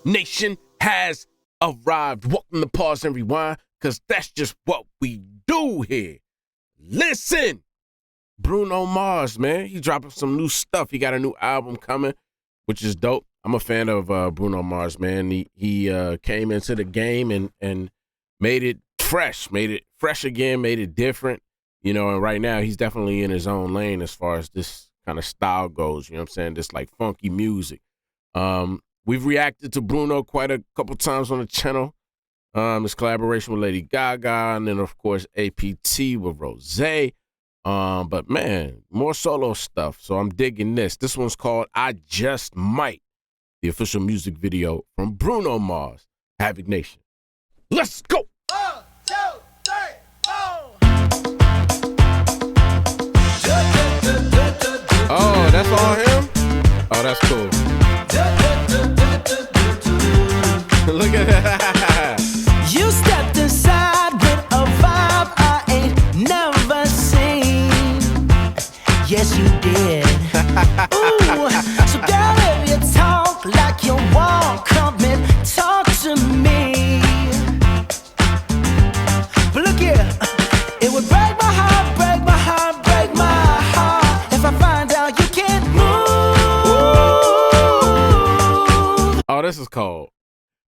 Nation has arrived. Welcome to Pause and Rewind, because that's just what we do here. Listen, Bruno Mars, man, he dropping some new stuff. He got a new album coming, which is dope. I'm a fan of Bruno Mars, man. He came into the game and made it fresh again, made it different, you know, and right now he's definitely in his own lane as far as this kind of style goes, you know what I'm saying? This like funky music. We've reacted to Bruno quite a couple times on the channel. His collaboration with Lady Gaga, and then of course APT with Rose. But man, more solo stuff. So I'm digging this. This one's called I Just Might, the official music video from Bruno Mars, Havik Nation. Let's go. 1, 2, 3, 4. Oh, that's all him? Oh, that's cool. Look at that. You stepped inside with a vibe I ain't never seen. Yes, you did. Ooh, so girl, if you talk like you walk, come and talk to me. But look here, it would break my heart, break my heart, break my heart if I find out you can't move. Oh, this is cold.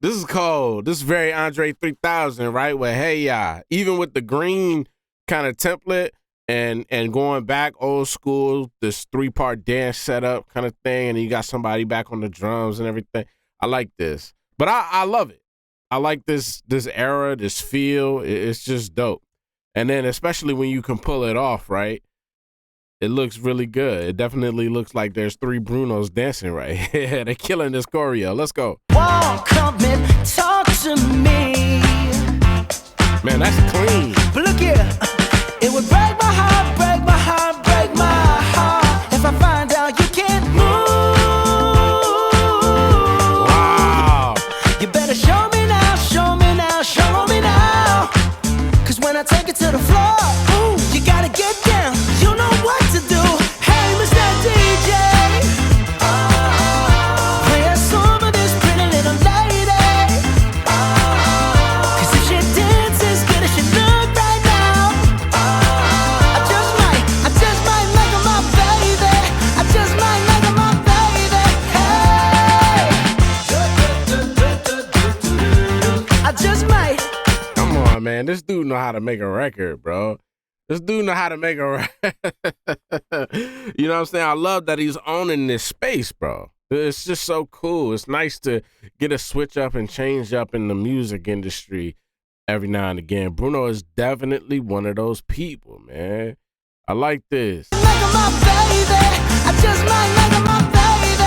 This is cold. This is very Andre 3000, right? Where, hey, even with the green kind of template and going back old school, this 3-part dance setup kind of thing, and you got somebody back on the drums and everything. I like this. But I love it. I like this era, this feel. It's just dope. And then especially when you can pull it off, right? It looks really good. It definitely looks like there's 3 Brunos dancing right here. They're killing this choreo. Let's go. Walk, come and talk to me. Man, that's clean. But look here, it would break my heart, break my heart, break my heart if I find out you can't move. Wow. You better show me now, show me now, show me now. Cause when I take it to the floor, ooh, you gotta get down. You know what to do. Hey, Mr. DJ, play a song for this pretty little lady. Cause if she dances good as she look right now, I just might make her my baby. I just might make her my baby. Hey, I just might. Come on, man. This dude know how to make a record, bro. This dude know how to make a record. You know what I'm saying? I love that he's owning this space, bro. It's just so cool. It's nice to get a switch up and change up in the music industry every now and again. Bruno is definitely one of those people, man. I like this. Make her my baby. I just might make her my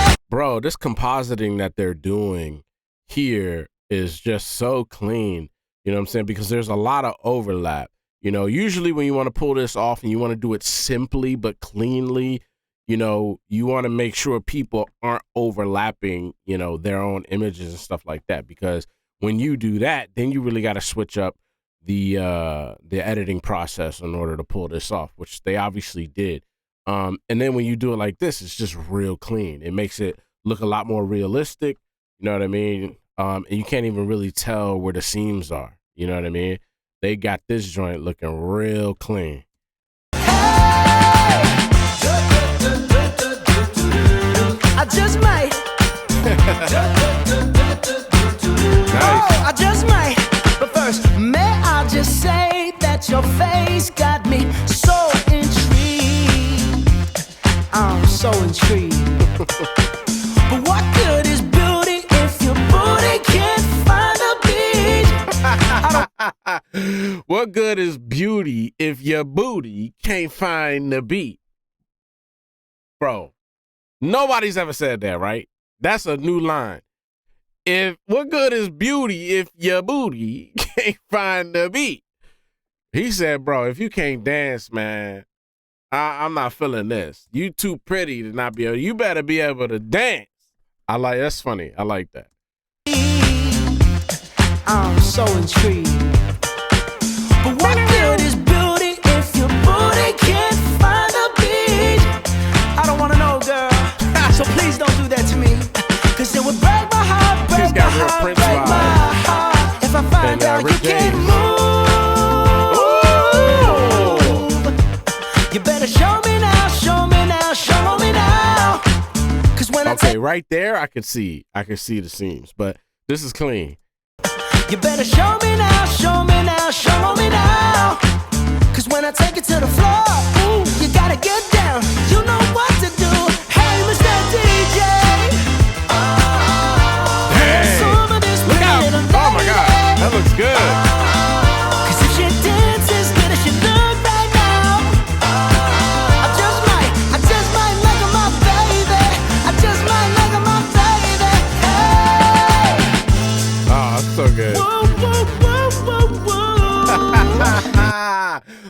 baby. Bro, this compositing that they're doing here is just so clean. You know what I'm saying? Because there's a lot of overlap. You know, usually when you want to pull this off and you want to do it simply but cleanly, you know, you want to make sure people aren't overlapping, you know, their own images and stuff like that. Because when you do that, then you really got to switch up the editing process in order to pull this off, which they obviously did. And then when you do it like this, it's just real clean. It makes it look a lot more realistic. You know what I mean? And you can't even really tell where the seams are. You know what I mean? They got this joint looking real clean. I just might. Nice. I just might. But first, may I just say that your face got me so intrigued. I'm so intrigued. But what good is beauty if your booty can't find a beat? What good is beauty if your booty can't find the beat? Bro, nobody's ever said that, right? That's a new line. What good is beauty if your booty can't find the beat? He said, bro, if you can't dance, man, I'm not feeling this. You too pretty to not be able. You better be able to dance. That's funny. I like that. I'm so intrigued. But what good is beauty if your booty can't find a beat? I don't wanna know, girl. So please don't do that to me. Cause it would break my heart, break my right there, I could see the seams, but this is clean. You better show me now, show me now, show me now. Cause when I take it to the floor, ooh, you gotta get down. You know what to do. Hey, Mr. DJ. Hey, look out. Oh my God, that looks good. Cause if she dance as good as she look right now, I just might make her my baby. I just might make her my baby. Hey. Oh, that's so good.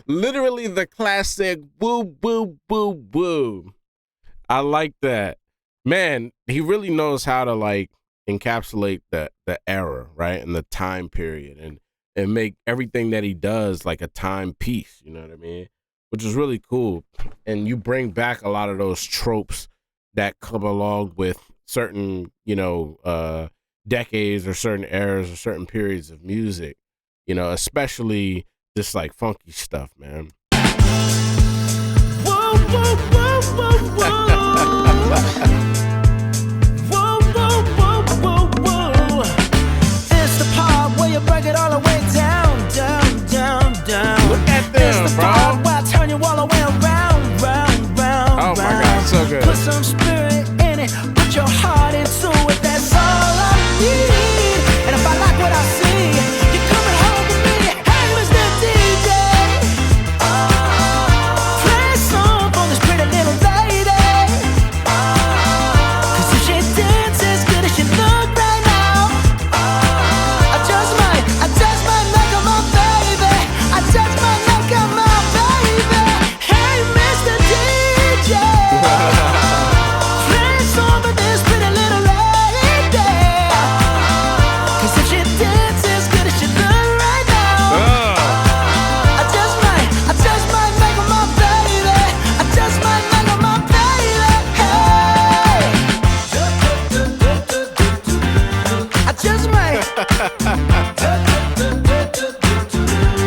Literally the classic woo, woo, woo, woo. I like that. Man, he really knows how to like encapsulate the era, right? And the time period and make everything that he does like a timepiece, you know what I mean? Which is really cool. And you bring back a lot of those tropes that come along with certain, decades or certain eras or certain periods of music, especially this like funky stuff, man. Whoa, whoa, whoa, whoa, whoa. Whoa, whoa, whoa, whoa, whoa. It's the part where you break it all the way down, down, down, down. Look at them, it's the bro. Part where I turn you all the way around, round, round, oh my God, so good. Put some spirit in it, put your heart into it. That's all I need. And if I like what I see, you're coming home with me. Hey, Mr. DJ. Play a song for this pretty little lady. Cause if she dances as good as she look right now, I just might make her my baby. I just might make her my baby. Hey, Mr. DJ. Play a song for this pretty little lady. Cause if she dances as good as she look right now, I just might make her my baby. I just might make her my baby. Hey, I just might.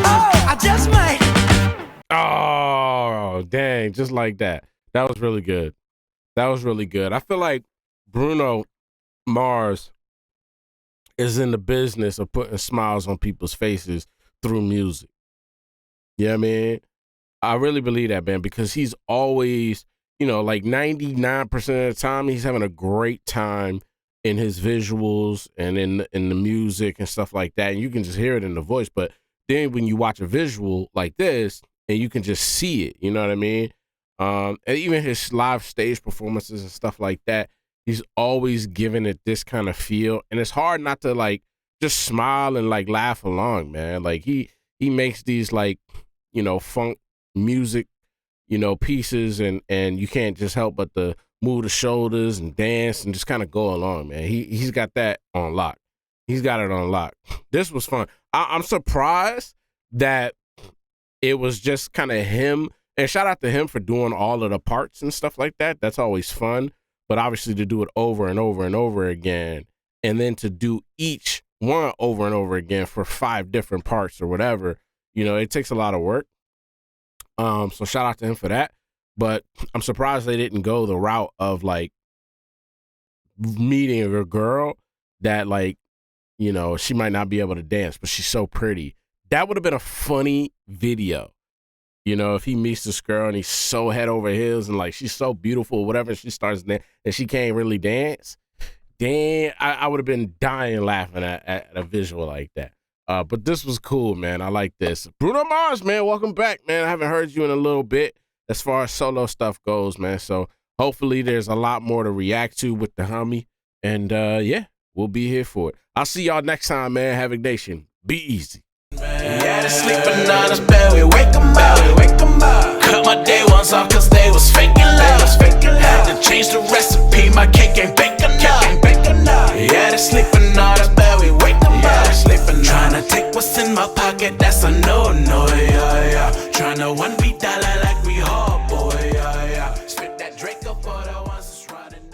Oh, I just might. Oh, dang, just like that. That was really good. That was really good. I feel like Bruno Mars is in the business of putting smiles on people's faces through music. You know what I mean? I really believe that, man, because he's always, like 99% of the time, he's having a great time in his visuals and in the music and stuff like that. And you can just hear it in the voice. But then when you watch a visual like this and you can just see it, you know what I mean? And even his live stage performances and stuff like that, he's always giving it this kind of feel. And it's hard not to like just smile and like laugh along, man. Like he makes these like, funk music, pieces and you can't just help but to move the shoulders and dance and just kind of go along, man. He's got that on lock. He's got it on lock. This was fun. I'm surprised that it was just kind of him. And shout out to him for doing all of the parts and stuff like that. That's always fun. But obviously to do it over and over and over again, and then to do each one over and over again for 5 different parts or whatever, it takes a lot of work. So shout out to him for that. But I'm surprised they didn't go the route of like meeting a girl that like, she might not be able to dance, but she's so pretty. That would have been a funny video. If he meets this girl and he's so head over heels and like she's so beautiful, whatever, she starts dancing and she can't really dance, damn, I would have been dying laughing at a visual like that. But this was cool, man. I like this. Bruno Mars, man, welcome back, man. I haven't heard you in a little bit as far as solo stuff goes, man. So hopefully there's a lot more to react to with the homie. And yeah, we'll be here for it. I'll see y'all next time, man. Havik Nation. Be easy. Yeah, they sleeping on us, bed, we wake 'em up. Cut my day ones off cause they was faking love. Had to change the recipe, my cake ain't baking up. Yeah, they sleeping on us, bed, we wake 'em up. Tryna take what's in my pocket, that's a no, yeah. Tryna $1 like we hard, boy, yeah. Spit that Drake up on